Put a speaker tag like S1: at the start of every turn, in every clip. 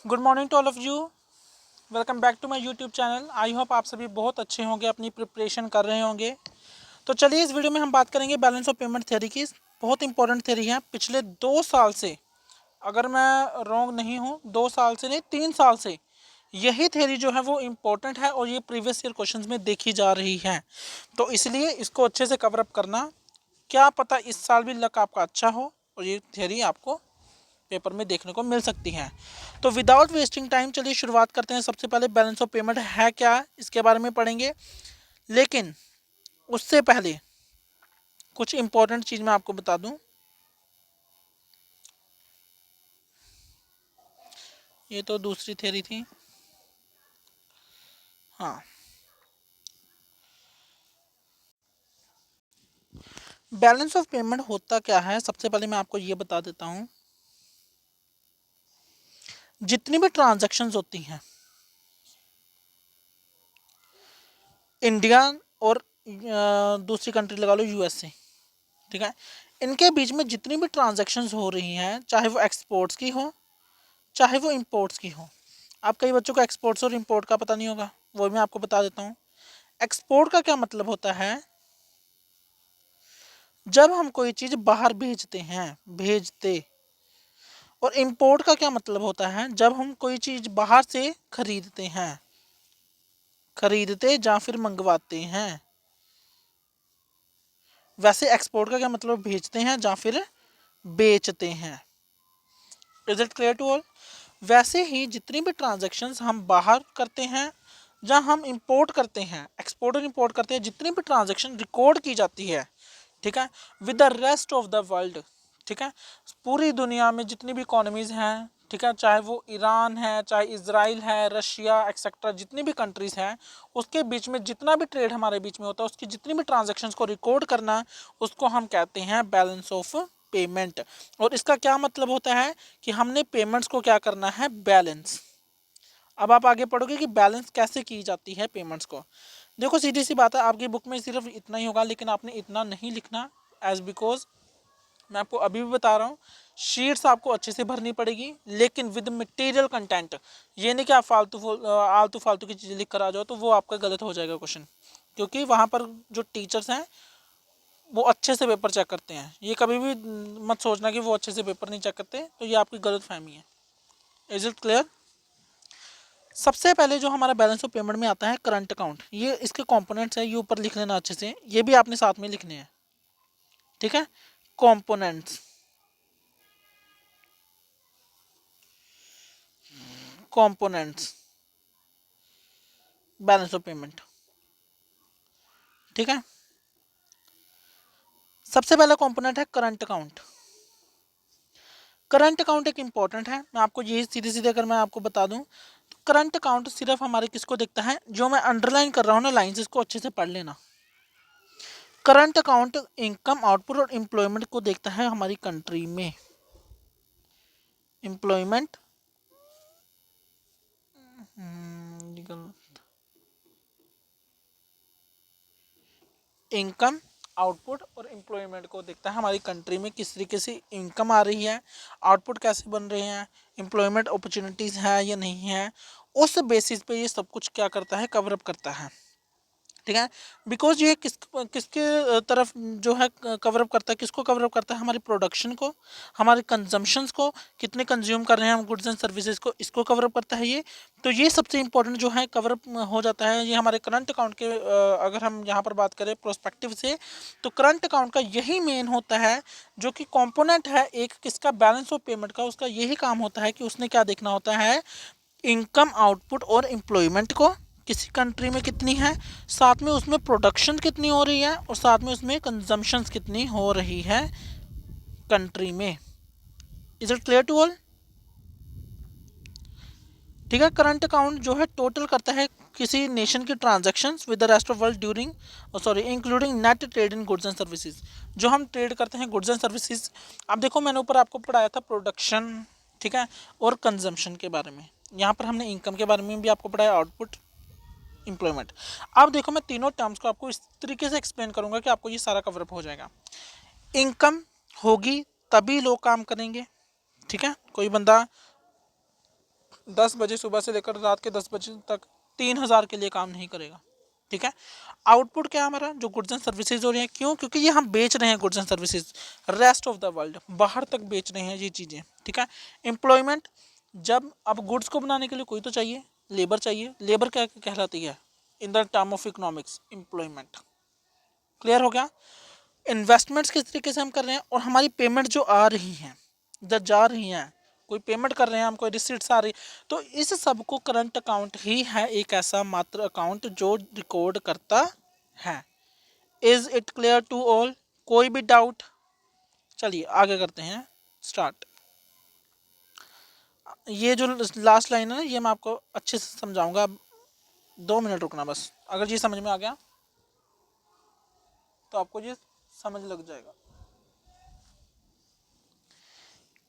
S1: Good morning to all of you. Welcome back to my YouTube channel. I hope आप सभी बहुत अच्छे होंगे, अपनी प्रिपरेशन कर रहे होंगे। तो चलिए इस वीडियो में हम बात करेंगे बैलेंस ऑफ पेमेंट थ्योरी की। बहुत इंपॉर्टेंट थ्योरी है। पिछले 2 साल से, अगर मैं रॉन्ग नहीं हूँ, 2 साल से नहीं 3 साल से यही थ्योरी जो है वो इम्पोर्टेंट है और ये प्रीवियस ईयर क्वेश्चंस में देखी जा रही है। तो इसलिए इसको अच्छे से कवर अप करना। क्या पता इस साल भी लक आपका अच्छा हो और ये थ्योरी आपको पेपर में देखने को मिल सकती हैं। तो विदाउट वेस्टिंग टाइम चलिए शुरुआत करते हैं। सबसे पहले बैलेंस ऑफ पेमेंट है क्या, इसके बारे में पढ़ेंगे। लेकिन उससे पहले कुछ इंपॉर्टेंट चीज मैं आपको बता दूं। ये तो दूसरी थ्योरी थी। हाँ, बैलेंस ऑफ पेमेंट होता क्या है, सबसे पहले मैं आपको ये बता देता हूं। जितनी भी ट्रांजैक्शंस होती हैं इंडिया और दूसरी कंट्री लगा लो यूएसए, ठीक है, इनके बीच में जितनी भी ट्रांजैक्शंस हो रही हैं, चाहे वो एक्सपोर्ट्स की हो चाहे वो इंपोर्ट्स की हो। आप कई बच्चों को एक्सपोर्ट्स और इंपोर्ट का पता नहीं होगा, वो मैं आपको बता देता हूँ। एक्सपोर्ट का क्या मतलब होता है, जब हम कोई चीज़ बाहर भेजते हैं, भेजते। और इंपोर्ट का क्या मतलब होता है, जब हम कोई चीज़ बाहर से खरीदते हैं, खरीदते या फिर मंगवाते हैं। वैसे एक्सपोर्ट का क्या मतलब, भेजते हैं या फिर बेचते हैं। Is it clear to all. वैसे ही जितनी भी ट्रांजैक्शंस हम बाहर करते हैं, जहाँ हम इंपोर्ट करते हैं, एक्सपोर्ट और इंपोर्ट करते हैं, जितनी भी ट्रांजैक्शन रिकॉर्ड की जाती है, ठीक है, with the rest of the world, ठीक है, पूरी दुनिया में जितनी भी इकोनॉमीज हैं, ठीक है, चाहे वो ईरान है, चाहे इजराइल है, रशिया एक्सेट्रा, जितनी भी कंट्रीज हैं, उसके बीच में जितना भी ट्रेड हमारे बीच में होता है, उसकी जितनी भी ट्रांजैक्शंस को रिकॉर्ड करना, उसको हम कहते हैं बैलेंस ऑफ पेमेंट। और इसका क्या मतलब होता है कि हमने पेमेंट्स को क्या करना है, बैलेंस। अब आप आगे पढ़ोगे कि बैलेंस कैसे की जाती है पेमेंट्स को। देखो सीधी सी बात है, आपकी बुक में सिर्फ इतना ही होगा, लेकिन आपने इतना नहीं लिखना। एज बिकॉज मैं आपको अभी भी बता रहा हूँ, शीट्स आपको अच्छे से भरनी पड़ेगी, लेकिन विद मटेरियल कंटेंट। ये नहीं कि आप आलतू फालतू की चीज़ें लिख कर आ जाओ, तो वो आपका गलत हो जाएगा क्वेश्चन। क्योंकि वहाँ पर जो टीचर्स हैं वो अच्छे से पेपर चेक करते हैं। ये कभी भी मत सोचना कि वो अच्छे से पेपर नहीं चेक करते, तो ये आपकी गलत फहमी है। Is it clear. सबसे पहले जो हमारा बैलेंस ऑफ पेमेंट में आता है करंट अकाउंट। ये इसके कंपोनेंट्स है, ये ऊपर लिख लेना अच्छे से, ये भी आपने साथ में लिखने हैं, ठीक है। Components, components balance of payment, ठीक है। सबसे पहला कंपोनेंट है करंट अकाउंट। करंट अकाउंट एक इंपॉर्टेंट है, मैं आपको यही सीधे सीधे अगर मैं आपको बता दूं, तो करंट अकाउंट सिर्फ हमारे किसको देखता है, जो मैं अंडरलाइन कर रहा हूँ ना लाइंस, इसको अच्छे से पढ़ लेना। करंट अकाउंट इनकम, आउटपुट और एम्प्लॉयमेंट को देखता है हमारी कंट्री में। एम्प्लॉयमेंट, इनकम, आउटपुट और एम्प्लॉयमेंट को देखता है हमारी कंट्री में किस तरीके से इनकम आ रही है, आउटपुट कैसे बन रहे हैं, एम्प्लॉयमेंट अपॉर्चुनिटीज़ है या नहीं है। उस बेसिस पे ये सब कुछ क्या करता है, कवर अप करता है, ठीक है। बिकॉज ये किसके तरफ जो है कवर अप करता है, किसको कवर अप करता है, हमारी प्रोडक्शन को, हमारे कंजम्पशंस को, कितने कंज्यूम कर रहे हैं हम गुड्स एंड सर्विसेज को, इसको कवर अप करता है ये। तो ये सबसे इंपॉर्टेंट जो है कवर अप हो जाता है ये हमारे करंट अकाउंट के। अगर हम यहाँ पर बात करें प्रोस्पेक्टिव से, तो करंट अकाउंट का यही मेन होता है, जो कि कंपोनेंट है एक किसका, बैलेंस ऑफ पेमेंट का। उसका यही काम होता है कि उसने क्या देखना होता है, इनकम, आउटपुट और एम्प्लॉयमेंट को किसी कंट्री में कितनी है, साथ में उसमें प्रोडक्शन कितनी हो रही है, और साथ में उसमें कंजम्पशन कितनी हो रही है कंट्री में। Is it clear to all, ठीक है। करंट अकाउंट जो है टोटल करता है किसी नेशन की transactions with the rest of world during, sorry, including net trade in goods and services. जो हम ट्रेड करते हैं गुड्स एंड सर्विसेज। अब देखो मैंने ऊपर आपको पढ़ाया था प्रोडक्शन, ठीक है, और कंजम्पशन के बारे में। यहाँ पर हमने इनकम के बारे में भी आपको पढ़ाया, आउटपुट, एम्प्लॉयमेंट। अब देखो मैं तीनों टर्म्स को आपको इस तरीके से एक्सप्लेन करूंगा कि आपको ये सारा कवरअप हो जाएगा। इनकम होगी तभी लोग काम करेंगे, ठीक है। कोई बंदा 10 बजे सुबह से लेकर रात के 10 बजे तक 3,000 के लिए काम नहीं करेगा। ठीक है। आउटपुट क्या है हमारा, जो गुड्स एंड सर्विसेज हो रही हैं, क्यों, क्योंकि ये हम बेच रहे हैं goods and services rest of the world, बाहर तक बेच रहे हैं ये चीज़ें। ठीक है। एम्प्लॉयमेंट, जब अब गुड्स को बनाने के लिए कोई तो चाहिए, लेबर चाहिए। लेबर क्या कहलाती है in the term of economics, employment. Clear हो गया। इन्वेस्टमेंट्स किस तरीके से हम कर रहे हैं, और हमारी पेमेंट जो आ रही हैं, जब जा रही हैं, कोई पेमेंट कर रहे हैं हम, कोई रिसीट्स आ रही, तो इस सब को करंट अकाउंट ही है एक ऐसा मात्र अकाउंट जो रिकॉर्ड करता है। Is it clear to all? कोई भी डाउट? चलिए आगे करते हैं, स्टार्ट। ये जो लास्ट लाइन है ना, ये मैं आपको अच्छे से समझाऊंगा, 2 मिनट रुकना बस। अगर ये समझ में आ गया तो आपको ये समझ लग जाएगा।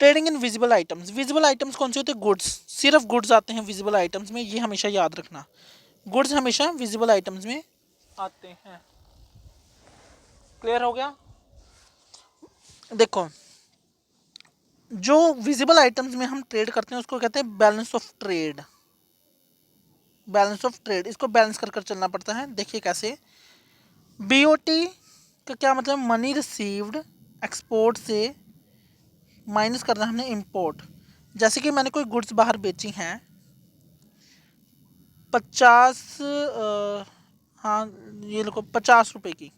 S1: Trading in visible items. Visible items कौन से होते हैं? गुड्स। सिर्फ गुड्स आते हैं विजिबल आइटम्स में, ये हमेशा याद रखना। गुड्स हमेशा विजिबल आइटम्स में आते हैं। क्लियर हो गया? देखो, जो विजिबल आइटम्स में हम ट्रेड करते हैं उसको कहते हैं balance of trade. Balance of trade, इसको बैलेंस कर कर चलना पड़ता है। देखिए कैसे। बीओटी का क्या मतलब? मनी रिसीव्ड एक्सपोर्ट से माइनस करना हमने इंपोर्ट। जैसे कि मैंने कोई गुड्स बाहर बेची हैं 50, हाँ ये लिखो 50 रुपए की,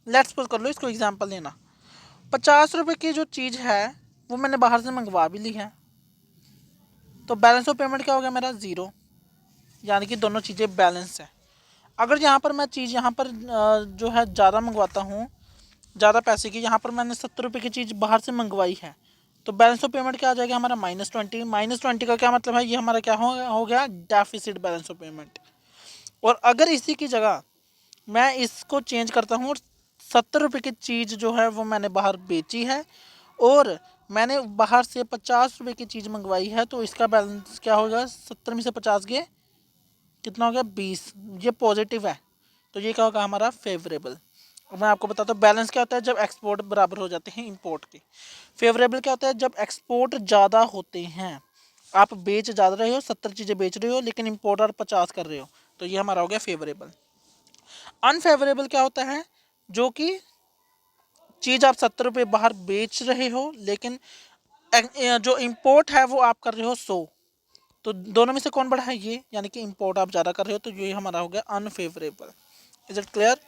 S1: लेट्स सपोज कर लो, इसको एग्जांपल लेना। 50 रुपए की जो चीज़ है वो मैंने बाहर से मंगवा भी ली है, तो बैलेंस ऑफ पेमेंट क्या हो गया मेरा? ज़ीरो। यानी कि दोनों चीज़ें बैलेंस है। अगर यहाँ पर मैं चीज़ यहाँ पर जो है ज़्यादा मंगवाता हूँ, ज़्यादा पैसे की, यहाँ पर मैंने 70 रुपये की चीज़ बाहर से मंगवाई है, तो बैलेंस ऑफ पेमेंट क्या आ जाएगा हमारा? -20। -20 का क्या मतलब है? ये हमारा क्या हो गया? Deficit balance of payment. और अगर इसी की जगह मैं इसको चेंज करता हूँ और 70 रुपये की चीज़ जो है वो मैंने बाहर बेची है, और मैंने बाहर से 50 रुपये की चीज़ मंगवाई है, तो इसका बैलेंस क्या होगा? 70 में से 50 गए, कितना हो गया? 20। ये पॉजिटिव है, तो ये क्या होगा हमारा? फेवरेबल। मैं आपको बताता हूँ बैलेंस क्या होता है जब एक्सपोर्ट बराबर हो जाते हैं इंपोर्ट के। फेवरेबल क्या होता है? जब एक्सपोर्ट ज़्यादा होते हैं, आप बेच ज़्यादा रहे हो, 70 चीज़ें बेच रहे हो, लेकिन इम्पोर्टर 50 कर रहे हो, तो ये हमारा हो गया फेवरेबल। अनफेवरेबल क्या होता है? जो कि चीज़ आप 70 रुपये बाहर बेच रहे हो, लेकिन जो इम्पोर्ट है वो आप कर रहे हो 100, तो दोनों में से कौन बड़ा है? ये, यानी कि इम्पोर्ट आप ज़्यादा कर रहे हो, तो ये हमारा हो गया अनफेवरेबल। Is it clear?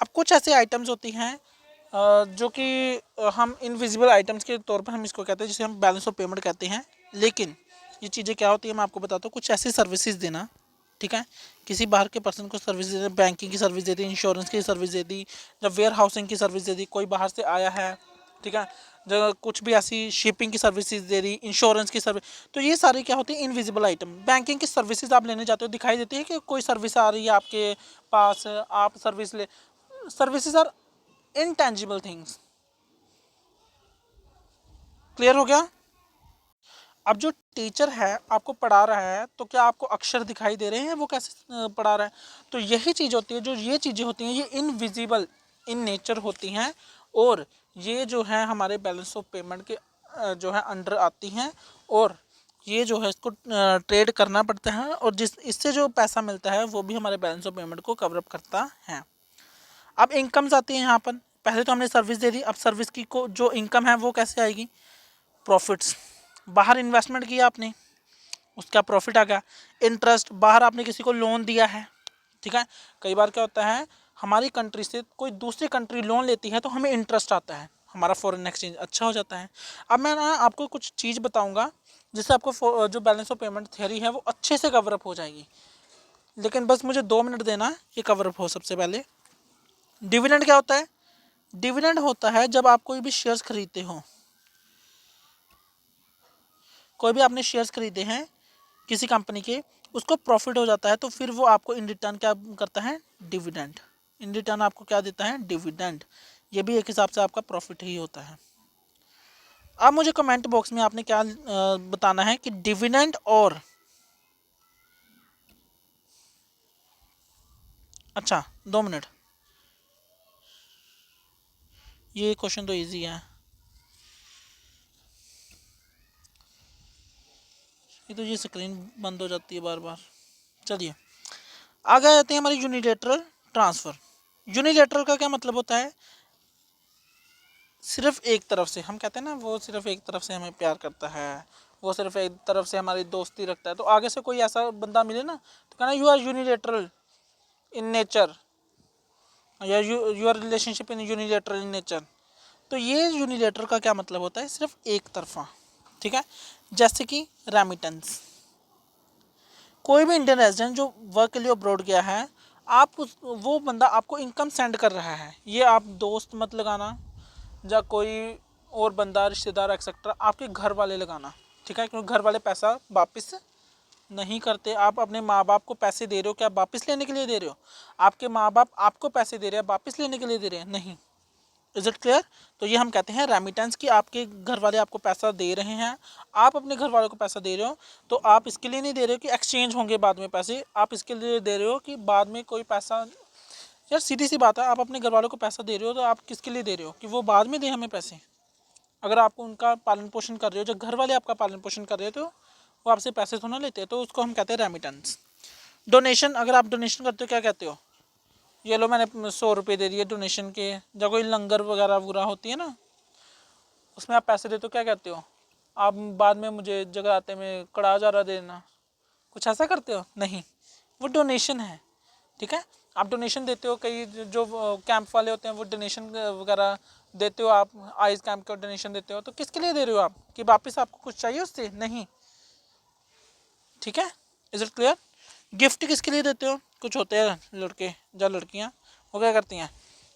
S1: अब कुछ ऐसे आइटम्स होती हैं जो कि हम इनविजिबल आइटम्स के तौर पर हम इसको कहते हैं, जिसे हम बैलेंस ऑफ पेमेंट कहते हैं। लेकिन ये चीज़ें क्या होती है मैं आपको बताता हूँ। कुछ ऐसी सर्विसेज देना, ठीक है, किसी बाहर के पर्सन को सर्विस दे दी, बैंकिंग की सर्विस दे दी, इंश्योरेंस की सर्विस दे दी, जब वेयर हाउसिंग की सर्विस दे दी, कोई बाहर से आया है, ठीक है, जो कुछ भी ऐसी शिपिंग की सर्विसेज दे दी, इंश्योरेंस की सर्विस, तो ये सारी क्या होती है? Invisible item. बैंकिंग की सर्विसेज आप लेने जाते हो, दिखाई देती है कि कोई सर्विस आ रही है आपके पास, आप सर्विस ले। Services are intangible things. Clear हो गया? अब जो टीचर है आपको पढ़ा रहा है, तो क्या आपको अक्षर दिखाई दे रहे हैं वो कैसे पढ़ा रहा है? तो यही चीज़ होती है, जो ये चीज़ें होती हैं ये इनविजिबल इन नेचर होती हैं, और ये जो है हमारे बैलेंस ऑफ पेमेंट के जो है अंडर आती हैं, और ये जो है इसको ट्रेड करना पड़ता है, और जिस इससे जो पैसा मिलता है वो भी हमारे बैलेंस ऑफ पेमेंट को कवर अप करता है। अब इनकम्स आती हैं यहाँ पर। पहले तो हमने सर्विस दे दी, अब सर्विस की को जो इनकम है वो कैसे आएगी? प्रॉफिट्स। बाहर इन्वेस्टमेंट किया आपने, उसका प्रॉफिट आ गया। इंटरेस्ट, बाहर आपने किसी को लोन दिया है, ठीक है। कई बार क्या होता है, हमारी कंट्री से कोई दूसरी कंट्री लोन लेती है तो हमें इंटरेस्ट आता है, हमारा फॉरेन एक्सचेंज अच्छा हो जाता है। अब मैं ना आपको कुछ चीज़ बताऊंगा जिससे आपको जो बैलेंस ऑफ पेमेंट थ्योरी है वो अच्छे से कवरअप हो जाएगी, लेकिन बस मुझे 2 मिनट देना, ये कवरअप हो। सबसे पहले डिविडेंड क्या होता है? डिविडेंड होता है जब आप कोई भी शेयर्स खरीदते हो, कोई भी आपने शेयर्स खरीदे हैं किसी कंपनी के, उसको प्रॉफिट हो जाता है, तो फिर वो आपको इन रिटर्न क्या करता है? डिविडेंड। इन रिटर्न आपको क्या देता है? डिविडेंड। ये भी एक हिसाब से आपका प्रॉफिट ही होता है। अब मुझे कमेंट बॉक्स में आपने क्या बताना है कि डिविडेंड और, अच्छा 2 मिनट, ये क्वेश्चन तो इजी है, तो ये स्क्रीन बंद हो जाती है बार बार। चलिए आगे आ जाते हैं हमारी यूनिलेटरल ट्रांसफ़र। यूनिलेटरल का क्या मतलब होता है? सिर्फ एक तरफ से, हम कहते हैं ना वो सिर्फ एक तरफ से हमें प्यार करता है, वो सिर्फ एक तरफ से हमारी दोस्ती रखता है। तो आगे से कोई ऐसा बंदा मिले ना तो कहना you are unilateral in nature, या your relationship in unilateral in nature. तो ये यूनिलेटरल का क्या मतलब होता है? सिर्फ एक तरफा। ठीक है, जैसे कि रेमिटेंस। कोई भी इंडियन रेजिडेंट जो वर्क के लिए अब्रॉड गया है, आप वो बंदा आपको इनकम सेंड कर रहा है, ये आप दोस्त मत लगाना या कोई और बंदा रिश्तेदार एक्सेट्रा, आपके घर वाले लगाना। ठीक है, क्योंकि घर वाले पैसा वापस नहीं करते। आप अपने माँ बाप को पैसे दे रहे हो, क्या वापस लेने के लिए दे रहे हो? आपके माँ बाप आपको पैसे दे रहे हैं, वापस लेने के लिए दे रहे हैं? नहीं। Is it clear? तो ये हम कहते हैं रेमिटेंस की आपके घर वाले आपको पैसा दे रहे हैं, आप अपने घर वालों को पैसा दे रहे हो। तो आप इसके लिए नहीं दे रहे हो कि एक्सचेंज होंगे बाद में पैसे, आप इसके लिए दे रहे हो कि बाद में कोई पैसा, यार सीधी सी बात है, आप अपने घर वालों को पैसा दे रहे हो तो आप किसके लिए दे रहे हो? कि वो बाद में दें हमें पैसे। अगर आपको उनका पालन पोषण कर रहे हो, जो घर वाले आपका पालन पोषण कर रहे हो, तो वो आपसे पैसे थोड़ा लेते हैं, तो उसको हम कहते हैं रेमिटेंस। डोनेशन, अगर आप डोनेशन करते हो क्या कहते हो? ये लो मैंने 100 रुपये दे दिए डोनेशन के, जब कोई लंगर वगैरह वगैरह होती है ना उसमें आप पैसे देते हो, क्या कहते हो? आप बाद में मुझे जगराते में कड़ा जारा देना, कुछ ऐसा करते हो? नहीं, वो डोनेशन है। ठीक है, आप डोनेशन देते हो, कई जो कैंप वाले होते हैं वो डोनेशन वगैरह देते हो, आप आइस कैंप का डोनेशन देते हो, तो किसके लिए दे रहे हो आप? कि वापस आपको कुछ चाहिए उससे? नहीं। ठीक है, इज इट क्लियर? गिफ्ट किसके लिए देते हो? कुछ होते हैं लड़के या लड़कियां, वो क्या करती हैं,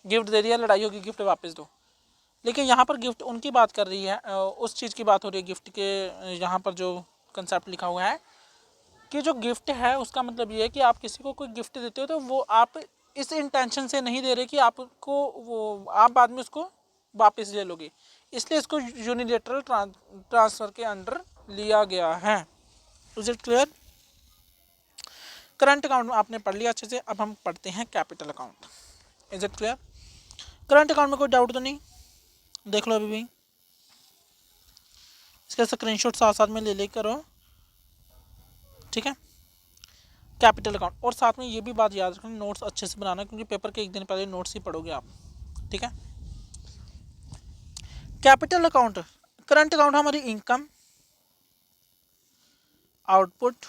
S1: गिफ्ट दे दिया, लड़ाई होगी, गिफ्ट वापस दो। लेकिन यहाँ पर गिफ्ट उनकी बात कर रही है, उस चीज़ की बात हो रही है गिफ्ट के। यहाँ पर जो कंसेप्ट लिखा हुआ है कि जो गिफ्ट है उसका मतलब ये है कि आप किसी को कोई गिफ्ट देते हो तो वो आप इस इंटेंशन से नहीं दे रहे कि आपको वो आप बाद में उसको वापस ले लोगे, इसलिए इसको यूनिलेटरल ट्रांसफ़र के अंडर लिया गया है। Is it clear? Current account में आपने पढ़ लिया अच्छे से, अब हम पढ़ते हैं capital account. Is it clear? Current account में कोई डाउट तो नहीं? देख लो अभी भी, इसका स्क्रीनशॉट साथ साथ में ले ले करो। ठीक है, कैपिटल अकाउंट, और साथ में ये भी बात याद रखना, नोट्स अच्छे से बनाना, क्योंकि पेपर के एक दिन पहले नोट्स ही पढ़ोगे आप। ठीक है, कैपिटल अकाउंट, करंट अकाउंट हमारी इनकम, आउटपुट,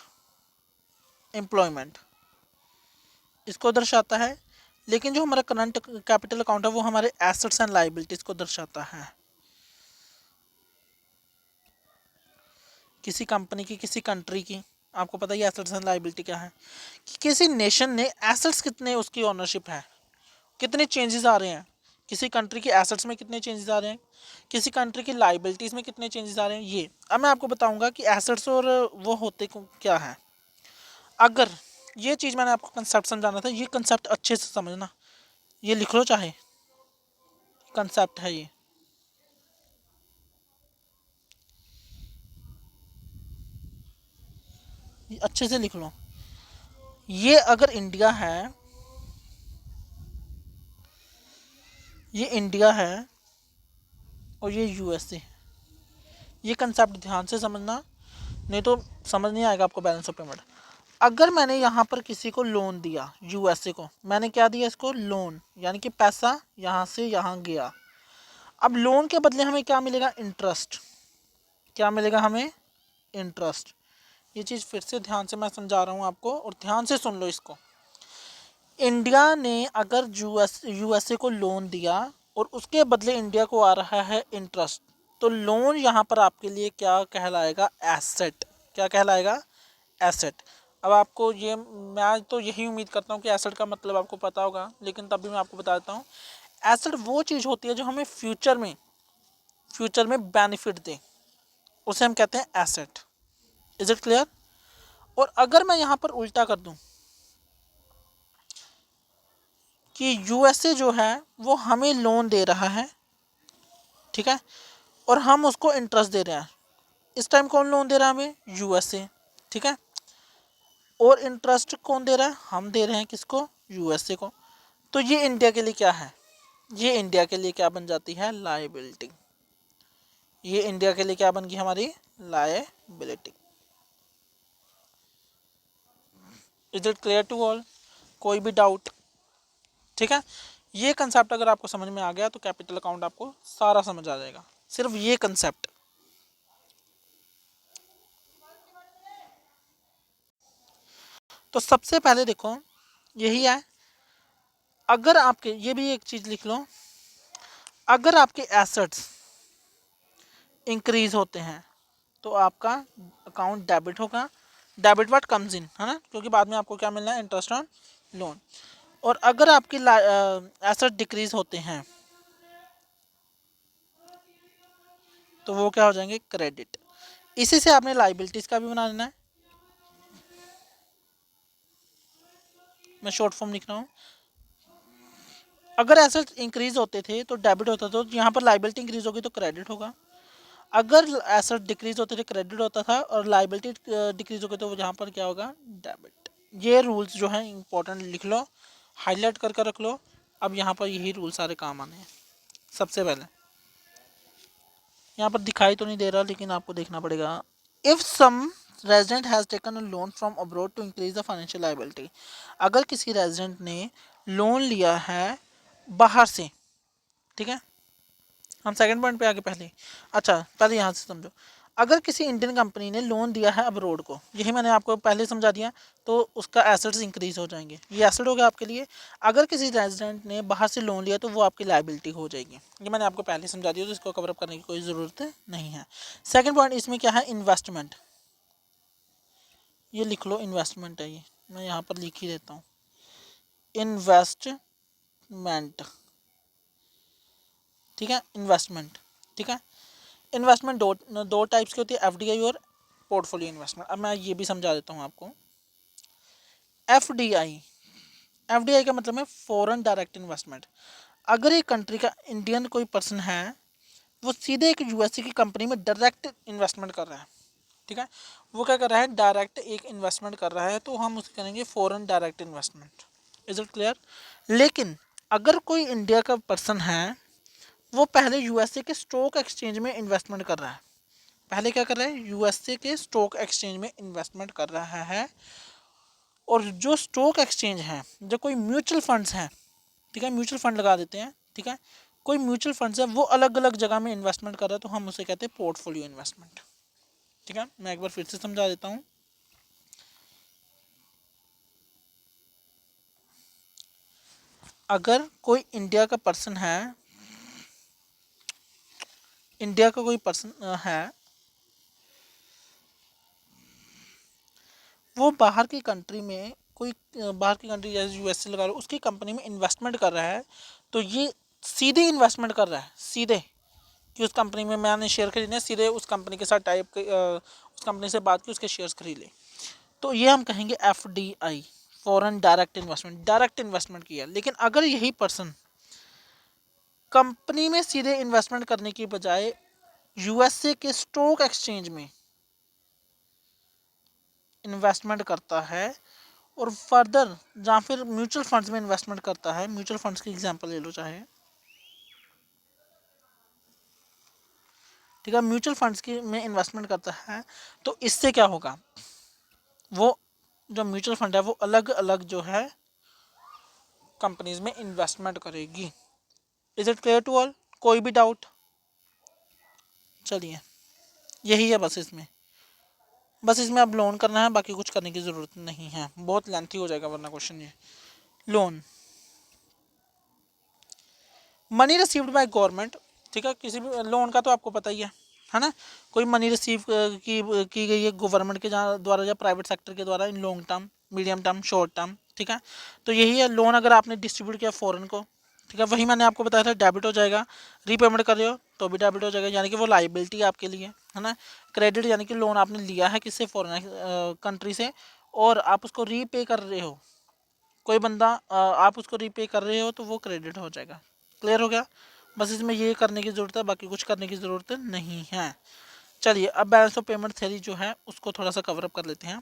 S1: एम्प्लॉयमेंट इसको दर्शाता है। लेकिन जो हमारा करंट कैपिटल अकाउंट है वो हमारे एसेट्स एंड लाइबिलिटीज को दर्शाता है। किसी कंपनी की, किसी कंट्री की, आपको पता ही एसेट्स एंड लाइबिलिटी क्या है, कि किसी नेशन ने एसेट्स कितने उसकी ओनरशिप है, कितने चेंजेस आ रहे हैं, किसी कंट्री के एसेट्स में कितने चेंजेस आ रहे हैं, किसी कंट्री की लाइबिलिटीज़ में कितने चेंजेस आ रहे हैं। ये अब मैं आपको बताऊंगा कि एसेट्स और वो होते क्या है। अगर ये चीज़ मैंने आपको कंसेप्ट समझाना था, ये कंसेप्ट अच्छे से समझना, ये लिख लो चाहे, कंसेप्ट है ये अच्छे से लिख लो। ये अगर इंडिया है, ये इंडिया है और ये यूएसए, ये कंसेप्ट ध्यान से समझना, नहीं तो समझ नहीं आएगा आपको बैलेंस ऑफ पेमेंट। अगर मैंने यहाँ पर किसी को लोन दिया, यूएसए को मैंने क्या दिया, इसको लोन, यानी कि पैसा यहाँ से यहाँ गया। अब लोन के बदले हमें क्या मिलेगा? इंटरेस्ट। क्या मिलेगा हमें? इंटरेस्ट। ये चीज़ फिर से ध्यान से मैं समझा रहा हूँ आपको, और ध्यान से सुन लो इसको। इंडिया ने अगर यूएसए को लोन दिया और उसके बदले इंडिया को आ रहा है इंटरेस्ट, तो लोन यहाँ पर आपके लिए क्या कहलाएगा? एसेट। क्या कहलाएगा? एसेट। अब आपको ये, मैं तो यही उम्मीद करता हूँ कि एसेट का मतलब आपको पता होगा, लेकिन तब भी मैं आपको बता देता हूँ। एसेट वो चीज़ होती है जो हमें फ्यूचर में बेनिफिट दे, उसे हम कहते हैं एसेट। Is it clear? और अगर मैं यहाँ पर उल्टा कर दूँ कि यूएसए जो है वो हमें लोन दे रहा है, ठीक है, और हम उसको इंटरेस्ट दे रहे हैं, इस टाइम कौन लोन दे रहा है हमें? यूएसए। ठीक है, और इंटरेस्ट कौन दे रहा है? हम दे रहे हैं, किसको? यूएसए को। तो ये इंडिया के लिए क्या है? ये इंडिया के लिए क्या बन जाती है? लायबिलिटी। ये इंडिया के लिए क्या बन गई? हमारी liability. Is it clear to all? कोई भी डाउट? ठीक है, ये कंसेप्ट अगर आपको समझ में आ गया तो कैपिटल अकाउंट आपको सारा समझ आ जाएगा, सिर्फ ये कंसेप्ट। तो सबसे पहले देखो यही है, अगर आपके, ये भी एक चीज लिख लो, अगर आपके एसेट्स इंक्रीज होते हैं तो आपका अकाउंट डेबिट होगा। डेबिट व्हाट कम्स इन, है ना, क्योंकि बाद में आपको क्या मिलना है, इंटरेस्ट ऑन लोन। और अगर आपकी एसेट डिक्रीज होते हैं तो वो क्या हो जाएंगे, क्रेडिट। इसी से आपने लाइबिलिटीज का भी बना लेना है। मैं शॉर्ट फॉर्म लिख रहा हूँ, अगर एसेट इंक्रीज होते थे तो डेबिट होता था, तो यहाँ पर लाइबिलिटी इंक्रीज होगी तो क्रेडिट होगा। अगर एसेट डिक्रीज होते थे क्रेडिट होता था, और लाइबिलिटी डिक्रीज हो गई तो यहाँ पर क्या होगा, डेबिट। ये रूल्स जो है इंपॉर्टेंट लिख लो, हाईलाइट करके रख लो। अब यहाँ पर यही रूल सारे काम आने हैं। सबसे पहले यहाँ पर दिखाई तो नहीं दे रहा लेकिन आपको देखना पड़ेगा, if some resident has taken a loan from abroad to increase the financial liability, अगर किसी रेजिडेंट ने लोन लिया है बाहर से, ठीक है, हम सेकंड पॉइंट पे आगे पहले, अच्छा पहले यहाँ से समझो, अगर किसी इंडियन कंपनी ने लोन दिया है अब्रोड को, यही मैंने आपको पहले समझा दिया, तो उसका एसेट्स इंक्रीज हो जाएंगे, ये एसेट हो गया आपके लिए। अगर किसी रेजिडेंट ने बाहर से लोन लिया तो वो आपकी लाइबिलिटी हो जाएगी, ये मैंने आपको पहले समझा दिया, तो इसको कवरअप करने की कोई ज़रूरत नहीं है। सेकेंड पॉइंट इसमें क्या है, इन्वेस्टमेंट, ये लिख लो, इन्वेस्टमेंट है, ये मैं यहाँ पर लिख ही देता हूँ, इन्वेस्टमेंट, ठीक है, इन्वेस्टमेंट, ठीक है। इन्वेस्टमेंट दो टाइप्स की होती है, एफडीआई और पोर्टफोलियो इन्वेस्टमेंट। अब मैं ये भी समझा देता हूँ आपको। एफडीआई, एफडीआई का मतलब है फॉरेन डायरेक्ट इन्वेस्टमेंट। अगर एक कंट्री का इंडियन कोई पर्सन है, वो सीधे एक यूएसए की कंपनी में डायरेक्ट इन्वेस्टमेंट कर रहा है, ठीक है, वो क्या कर रहा है, डायरेक्ट एक इन्वेस्टमेंट कर रहा है, तो हम उसको करेंगे foreign direct investment. Is it clear? लेकिन अगर कोई इंडिया का पर्सन है, वो पहले यूएसए के स्टॉक एक्सचेंज में इन्वेस्टमेंट कर रहा है, पहले क्या कर रहा है, यूएसए के स्टॉक एक्सचेंज में इन्वेस्टमेंट कर रहा है, और जो स्टॉक एक्सचेंज है, जो कोई म्यूचुअल फंड्स हैं, ठीक है, म्यूचुअल फंड लगा देते हैं, ठीक है, कोई म्यूचुअल फंड्स है वो अलग अलग जगह में इन्वेस्टमेंट कर रहा है, तो हम उसे कहते हैं पोर्टफोलियो इन्वेस्टमेंट, ठीक है। मैं एक बार फिर से समझा देता हूँ, अगर कोई इंडिया का पर्सन है, इंडिया का कोई पर्सन है, वो बाहर की कंट्री में कोई बाहर की कंट्री जैसे यूएसए लगा लो, उसकी कंपनी में इन्वेस्टमेंट कर रहा है, तो ये सीधे इन्वेस्टमेंट कर रहा है, सीधे, कि उस कंपनी में मैंने शेयर खरीदने, सीधे उस कंपनी के साथ टाइप उस कंपनी से बात की, उसके शेयर्स खरीद ले, तो ये हम कहेंगे FDI, foreign direct investment, direct investment किया। लेकिन अगर यही पर्सन कंपनी में सीधे इन्वेस्टमेंट करने की बजाय यूएसए के स्टॉक एक्सचेंज में इन्वेस्टमेंट करता है, और फर्दर जहाँ फिर म्यूचुअल फंड्स में इन्वेस्टमेंट करता है, म्यूचुअल फंड्स की एग्जांपल ले लो चाहे, ठीक है, म्यूचुअल फंड्स की में इन्वेस्टमेंट करता है, तो इससे क्या होगा, वो जो म्यूचुअल फंड है वो अलग अलग जो है कंपनीज में इन्वेस्टमेंट करेगी। Is it clear to all? कोई भी डाउट? चलिए, यही है बस इसमें, बस इसमें अब लोन करना है, बाकी कुछ करने की ज़रूरत नहीं है, बहुत लेंथी हो जाएगा वरना क्वेश्चन ये। Loan, money received by government, ठीक है, किसी भी लोन का तो आपको पता ही है ना, कोई मनी रिसीव की गई है गवर्नमेंट के जहाँ द्वारा या प्राइवेट सेक्टर के द्वारा, in long term, medium term, short term, ठीक है, तो यही है लोन। अगर आपने डिस्ट्रीब्यूट किया फॉरेन को, ठीक है, वही मैंने आपको बताया था, डेबिट हो जाएगा, रीपेमेंट कर रहे हो तो भी डेबिट हो जाएगा, यानी कि वो लाइबिलिटी आपके लिए, है ना। क्रेडिट यानी कि लोन आपने लिया है किससे, फॉरेन कंट्री से, और आप उसको रीपे कर रहे हो, कोई बंदा आप उसको रीपे कर रहे हो, तो वो क्रेडिट हो जाएगा। क्लियर हो गया? बस इसमें ये करने की ज़रूरत है, बाकी कुछ करने की ज़रूरत नहीं है। चलिए, अब बैलेंस ऑफ पेमेंट थ्योरी जो है उसको थोड़ा सा कवरअप कर लेते हैं,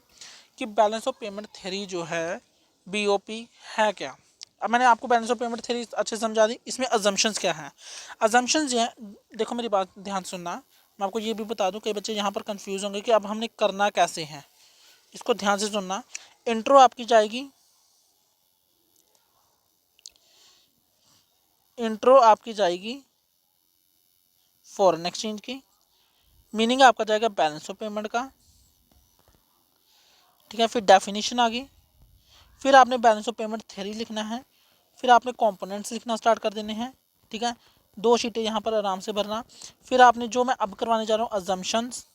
S1: कि बैलेंस ऑफ पेमेंट थ्योरी जो है, बीओपी है क्या। अब मैंने आपको बैलेंस ऑफ पेमेंट थ्योरी अच्छे से समझा दी, इसमें अजम्पशंस क्या है। अजम्पशंस ये, देखो मेरी बात ध्यान सुनना, मैं आपको ये भी बता दूं, कई बच्चे यहाँ पर कंफ्यूज होंगे कि अब हमने करना कैसे है, इसको ध्यान से सुनना। इंट्रो आपकी जाएगी, इंट्रो आपकी जाएगी फॉरेन एक्सचेंज की, मीनिंग आपका जाएगा बैलेंस ऑफ पेमेंट का, ठीक है। फिर डेफिनेशन आ गई, फिर आपने बैलेंस ऑफ पेमेंट थ्योरी लिखना है, फिर आपने कंपोनेंट्स लिखना स्टार्ट कर देने हैं, ठीक है। 2 शीटें यहाँ पर आराम से भरना। फिर आपने जो मैं अब करवाने जा रहा हूँ अजम्पशंस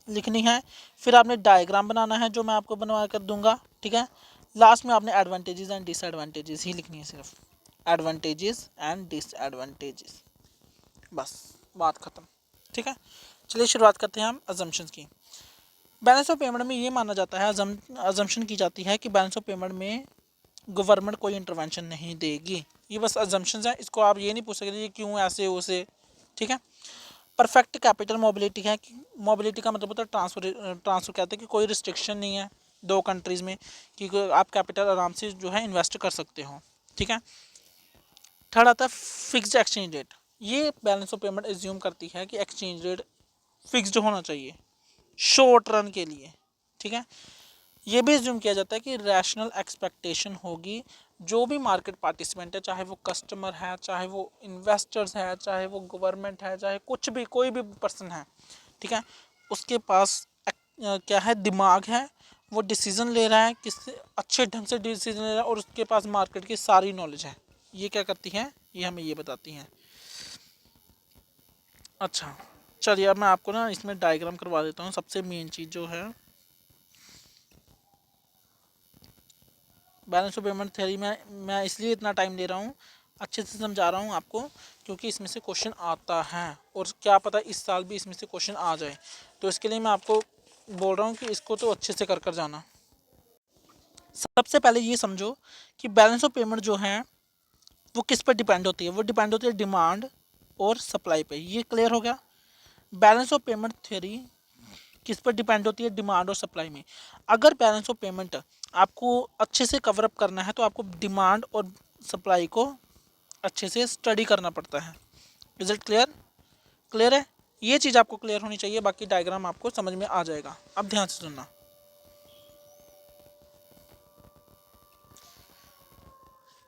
S1: लिखनी है, फिर आपने डायग्राम बनाना है जो मैं आपको बनवा कर दूंगा, ठीक है। लास्ट में आपने एडवांटेजेस एंड डिसएडवांटेजेस ही लिखनी है, सिर्फ एडवांटेजेस एंड डिसएडवांटेजेस, बस बात ख़त्म, ठीक है। चलिए शुरुआत करते हैं हम अजम्पशंस की। बैलेंस ऑफ पेमेंट में ये माना जाता है, अजम्पशन की जाती है कि बैलेंस ऑफ पेमेंट में गवर्नमेंट कोई इंटरवेंशन नहीं देगी। ये बस अजम्पशंस है, इसको आप ये नहीं पूछ सकते क्यों ऐसे वैसे, ठीक है। परफेक्ट कैपिटल मोबिलिटी है, मोबिलिटी का मतलब होता है ट्रांसफ़र कहते हैं कि कोई रिस्ट्रिक्शन नहीं है 2 कंट्रीज़ में कि आप कैपिटल आराम से जो है इन्वेस्ट कर सकते हो, ठीक है। थर्ड आता है फिक्स्ड एक्सचेंज रेट। ये बैलेंस ऑफ पेमेंट एज्यूम करती है कि एक्सचेंज रेट फिक्स्ड होना चाहिए शॉर्ट रन के लिए, ठीक है। ये भी एज्यूम किया जाता है कि रैशनल एक्सपेक्टेशन होगी, जो भी मार्केट पार्टिसिपेंट है, चाहे वो कस्टमर है, चाहे वो इन्वेस्टर्स है, चाहे वो गवर्नमेंट है, चाहे कुछ भी कोई भी पर्सन है, ठीक है, उसके पास क्या है, दिमाग है, वो डिसीजन ले रहा है, किस अच्छे ढंग से डिसीजन ले रहा है, और उसके पास मार्केट की सारी नॉलेज है। ये क्या करती हैं, ये हमें ये बताती हैं। अच्छा चलिए अब मैं आपको ना इसमें डायग्राम करवा देता हूँ। सबसे मेन चीज़ जो है बैलेंस ऑफ पेमेंट थ्योरी में मैं इसलिए इतना टाइम ले रहा हूँ, अच्छे से समझा रहा हूँ आपको, क्योंकि इसमें से क्वेश्चन आता है और क्या पता इस साल भी इसमें से क्वेश्चन आ जाए, तो इसके लिए मैं आपको बोल रहा हूँ कि इसको तो अच्छे से कर जाना। सबसे पहले ये समझो कि बैलेंस ऑफ पेमेंट जो है वो किस पर डिपेंड होती है, वो डिपेंड होती है डिमांड और सप्लाई पे। ये क्लियर हो गया। बैलेंस ऑफ पेमेंट थ्योरी किस पर डिपेंड होती है, डिमांड और सप्लाई में। अगर बैलेंस ऑफ पेमेंट आपको अच्छे से कवर अप करना है तो आपको डिमांड और सप्लाई को अच्छे से स्टडी करना पड़ता है। Is it clear? क्लियर है? ये चीज़ आपको क्लियर होनी चाहिए, बाकी डायग्राम आपको समझ में आ जाएगा। अब ध्यान से सुनना।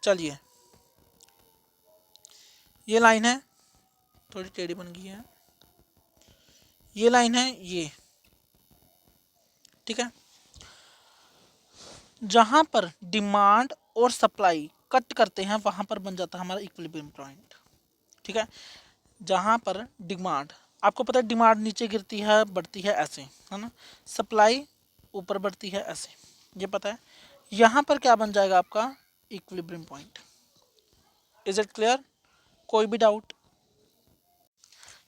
S1: चलिए ये लाइन है, थोड़ी टेढ़ी बन गई है, ये लाइन है ये, ठीक है। जहां पर डिमांड और सप्लाई कट करते हैं वहां पर बन जाता है हमारा इक्विलिब्रियम पॉइंट, ठीक है। जहां पर डिमांड, आपको पता है डिमांड नीचे गिरती है बढ़ती है ऐसे, है ना, सप्लाई ऊपर बढ़ती है ऐसे, ये पता है। यहाँ पर क्या बन जाएगा आपका equilibrium point. Is it clear? कोई भी डाउट?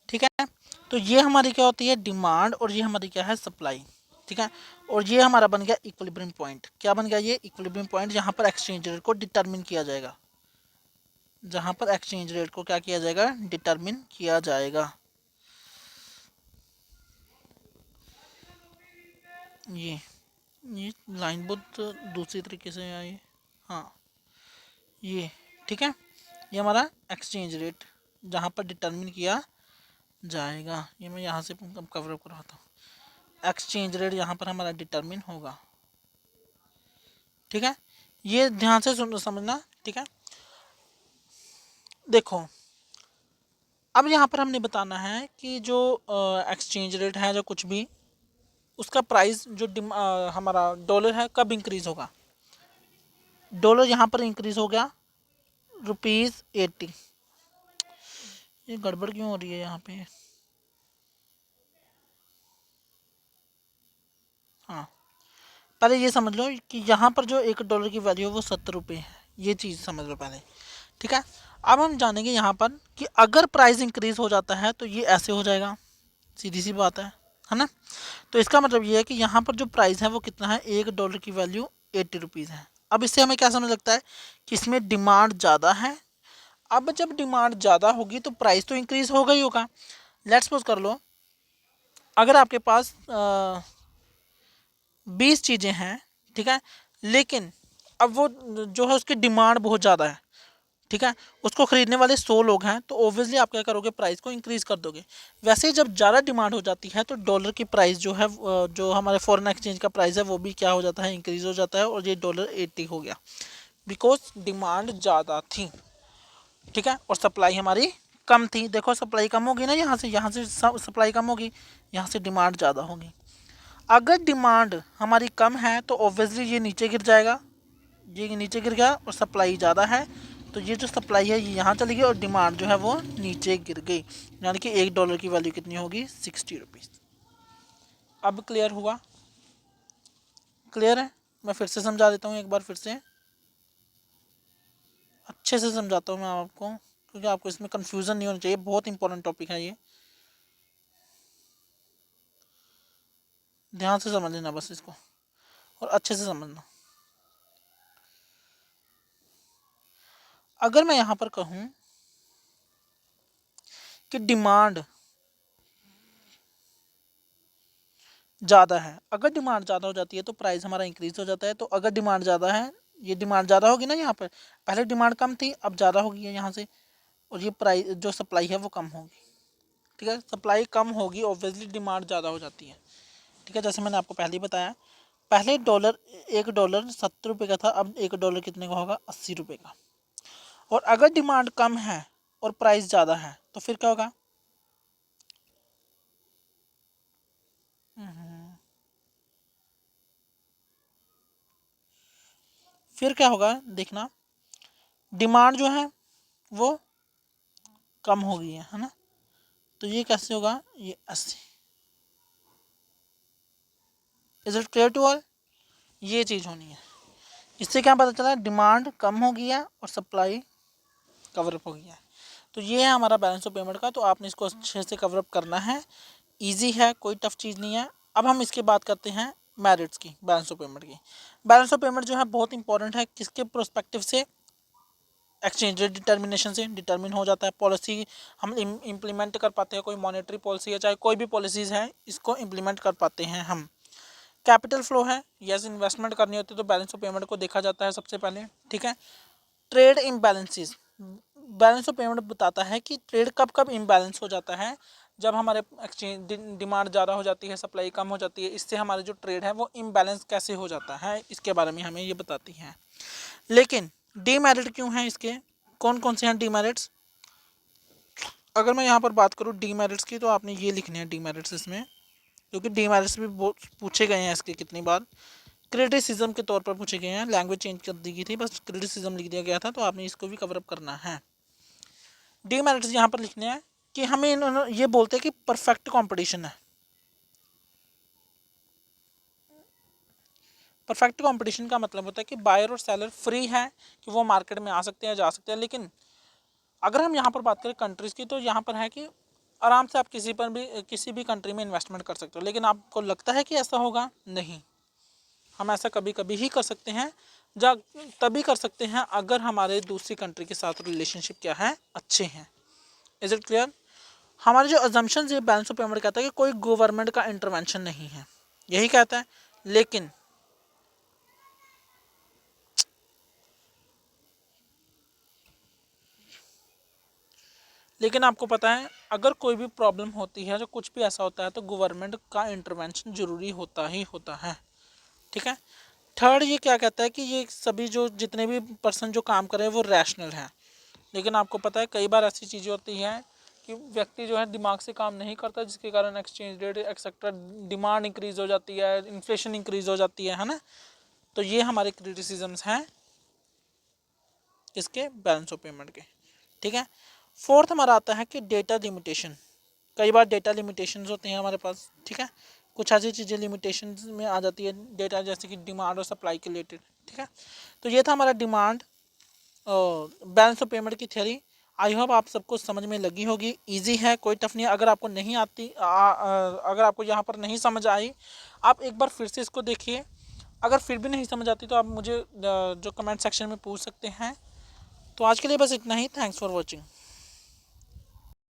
S1: ठीक है, तो ये हमारी क्या होती है डिमांड और ये हमारी क्या है सप्लाई, ठीक है। और ये हमारा बन गया इक्विलिब्रियम पॉइंट। क्या बन गया ये इक्विलिब्रियम पॉइंट, जहाँ पर एक्सचेंज रेट को डिटरमिन किया जाएगा, जहाँ पर एक्सचेंज रेट को क्या किया जाएगा डिटरमिन किया जाएगा। ये लाइन बहुत दूसरी तरीके से है ये, हाँ ये, ठीक है। ये हमारा एक्सचेंज रेट जहाँ पर डिटरमिन किया जाएगा, ये मैं यहाँ से कवर अप करवाता हूँ। एक्सचेंज रेट यहाँ पर हमारा डिटरमिन होगा, ठीक है। ये ध्यान से समझना, ठीक है। देखो अब यहाँ पर हमने बताना है कि जो एक्सचेंज रेट है जो कुछ भी, उसका प्राइस जो हमारा डॉलर है कब इंक्रीज होगा। डॉलर यहाँ पर इंक्रीज हो गया ₹80। ये गड़बड़ क्यों हो रही है यहाँ पे, हाँ पहले ये समझ लो कि यहाँ पर जो $1 की वैल्यू है वो ₹70 है, ये चीज़ समझ लो पहले, ठीक है। अब हम जानेंगे यहाँ पर कि अगर प्राइस इंक्रीज हो जाता है तो ये ऐसे हो जाएगा, सीधी सी बात है ना। तो इसका मतलब ये है कि यहाँ पर जो प्राइस है वो कितना है, $1 की वैल्यू ₹80 है। अब इससे हमें क्या समझ लगता है कि इसमें डिमांड ज़्यादा है। अब जब डिमांड ज़्यादा होगी तो प्राइस तो इंक्रीज होगा ही होगा। लेट्स सपोज कर लो अगर आपके पास 20 चीज़ें हैं, ठीक है, लेकिन अब वो जो है उसकी डिमांड बहुत ज़्यादा है, ठीक है, उसको खरीदने वाले 100 लोग हैं, तो ऑब्वियसली आप क्या करोगे, प्राइस को इंक्रीज कर दोगे। वैसे ही जब ज़्यादा डिमांड हो जाती है तो डॉलर की प्राइस जो है, जो हमारे फॉरेन एक्सचेंज का प्राइस है वो भी क्या हो जाता है, इंक्रीज हो जाता है, और ये $80 हो गया, बिकॉज डिमांड ज़्यादा थी। ठीक है, और सप्लाई हमारी कम थी। देखो सप्लाई कम होगी ना, यहाँ से सप्लाई कम होगी, यहाँ से डिमांड ज़्यादा होगी। अगर डिमांड हमारी कम है तो ऑब्वियसली ये नीचे गिर जाएगा, ये नीचे गिर गया, और सप्लाई ज़्यादा है तो ये जो सप्लाई है ये यहाँ चली गई, और डिमांड जो है वो नीचे गिर गई, यानी कि $1 की वैल्यू कितनी होगी, 60 रुपीज़। अब क्लियर हुआ? क्लियर है? मैं फिर से समझा देता हूँ, एक बार फिर से अच्छे से समझाता हूँ मैं आपको, क्योंकि आपको इसमें कंफ्यूजन नहीं होना चाहिए, बहुत इंपॉर्टेंट टॉपिक है ये, ध्यान से समझ लेना बस इसको, और अच्छे से समझना। अगर मैं यहाँ पर कहूँ कि डिमांड ज़्यादा है, अगर डिमांड ज़्यादा हो जाती है तो प्राइस हमारा इंक्रीज हो जाता है। तो अगर डिमांड ज़्यादा है, ये डिमांड ज़्यादा होगी ना, यहाँ पर पहले डिमांड कम थी, अब ज़्यादा होगी है यहाँ से, और ये प्राइस जो सप्लाई है वो कम होगी। ठीक है, सप्लाई कम होगी, ऑब्वियसली डिमांड ज़्यादा हो जाती है। ठीक है, जैसे मैंने आपको पहले ही बताया, पहले $1 70 रुपये का था, अब $1 कितने का होगा, 80 रुपये का। और अगर डिमांड कम है और प्राइस ज़्यादा है तो फिर क्या होगा, फिर क्या होगा देखना, डिमांड जो है वो कम हो गई है ना, तो ये कैसे होगा, ये 80। Is it clear to all? ये चीज़ होनी है। इससे क्या पता चला, डिमांड कम हो गई है और सप्लाई कवरअप हो गया है। तो ये है हमारा बैलेंस ऑफ पेमेंट का, तो आपने इसको अच्छे से कवरअप करना है, इजी है, कोई टफ चीज़ नहीं है। अब हम इसकी बात करते हैं मेरिट्स की, बैलेंस ऑफ पेमेंट की। बैलेंस ऑफ पेमेंट जो है बहुत इंपॉर्टेंट है, किसके प्रोस्पेक्टिव से, एक्सचेंज रेट डिटर्मिनेशन से डिटर्मिन हो जाता है। पॉलिसी हम इम्प्लीमेंट कर पाते हैं, कोई मॉनेटरी पॉलिसी है, चाहे कोई भी पॉलिसीज़ हैं, इसको इम्प्लीमेंट कर पाते हैं हम। कैपिटल फ्लो है, यस इन्वेस्टमेंट करनी होती है तो बैलेंस ऑफ पेमेंट को देखा जाता है सबसे पहले। ठीक है, trade imbalances, balance of payment बताता है कि ट्रेड कब कब इम्बैलेंस हो जाता है, जब हमारे एक्सचेंज डिमांड ज़्यादा हो जाती है, सप्लाई कम हो जाती है, इससे हमारे जो ट्रेड है वो इम्बैलेंस कैसे हो जाता है, इसके बारे में हमें ये बताती हैं। लेकिन डीमेरिट क्यों हैं इसके, कौन कौन से हैं डीमेरिट्स? अगर मैं यहाँ पर बात करूँ डीमेरिट्स की, तो आपने ये लिखने हैं डीमेरिट्स इसमें, क्योंकि डीमेरिट्स भी बहुत पूछे गए हैं इसके कितनी बार, क्रिटिसिज्म के तौर पर पूछे गए हैं, लैंग्वेज चेंज कर दी गई थी, बस क्रिटिसिज्म लिख दिया गया था, तो आपने इसको भी कवरअप करना है। डीमेरिट्स यहाँ पर लिखने हैं कि हमें इन्होंने ये बोलते हैं कि परफेक्ट कंपटीशन है। परफेक्ट कंपटीशन का मतलब होता है कि बायर और सेलर फ्री है कि वो मार्केट में आ सकते हैं, जा सकते हैं। लेकिन अगर हम यहाँ पर बात करें कंट्रीज़ की, तो यहाँ पर है कि आराम से आप किसी भी कंट्री में इन्वेस्टमेंट कर सकते हो। लेकिन आपको लगता है कि ऐसा होगा? नहीं, हम ऐसा कभी कभी ही कर सकते हैं, जा तभी कर सकते हैं अगर हमारे दूसरी कंट्री के साथ रिलेशनशिप क्या है, अच्छे हैं। Is it clear? हमारे जो अजम्पशन ये बैलेंस ऑफ पेमेंट कहता है कि कोई गवर्नमेंट का इंटरवेंशन नहीं है, यही कहता है। लेकिन आपको पता है, अगर कोई भी प्रॉब्लम होती है, जो कुछ भी ऐसा होता है, तो गवर्नमेंट का इंटरवेंशन ज़रूरी होता ही होता है। ठीक है, थर्ड ये क्या कहता है कि ये सभी जो जितने भी पर्सन जो काम कर रहे हैं वो रैशनल हैं। लेकिन आपको पता है कई बार ऐसी चीज़ें होती हैं कि व्यक्ति जो है दिमाग से काम नहीं करता, जिसके कारण exchange rate etcetera, demand increase हो जाती है, इन्फ्लेशन इंक्रीज़ हो जाती है ना। तो ये हमारे क्रिटिसिजम्स हैं इसके बैलेंस ऑफ पेमेंट के। ठीक है, फोर्थ हमारा आता है कि डेटा लिमिटेशन। कई बार डेटा लिमिटेशंस होते हैं हमारे पास। ठीक है, कुछ ऐसी चीज़ें लिमिटेशंस में आ जाती है डेटा, जैसे कि डिमांड और सप्लाई के रिलेटेड। ठीक है, तो ये था हमारा डिमांड बैलेंस ऑफ पेमेंट की थ्योरी। आई होप आप सबको समझ में लगी होगी, इजी है, कोई टफ नहीं है। अगर आपको नहीं आती अगर आपको यहाँ पर नहीं समझ आई, आप एक बार फिर से इसको देखिए। अगर फिर भी नहीं समझ आती तो आप मुझे जो कमेंट सेक्शन में पूछ सकते हैं। तो आज के लिए बस इतना ही। Thanks for watching.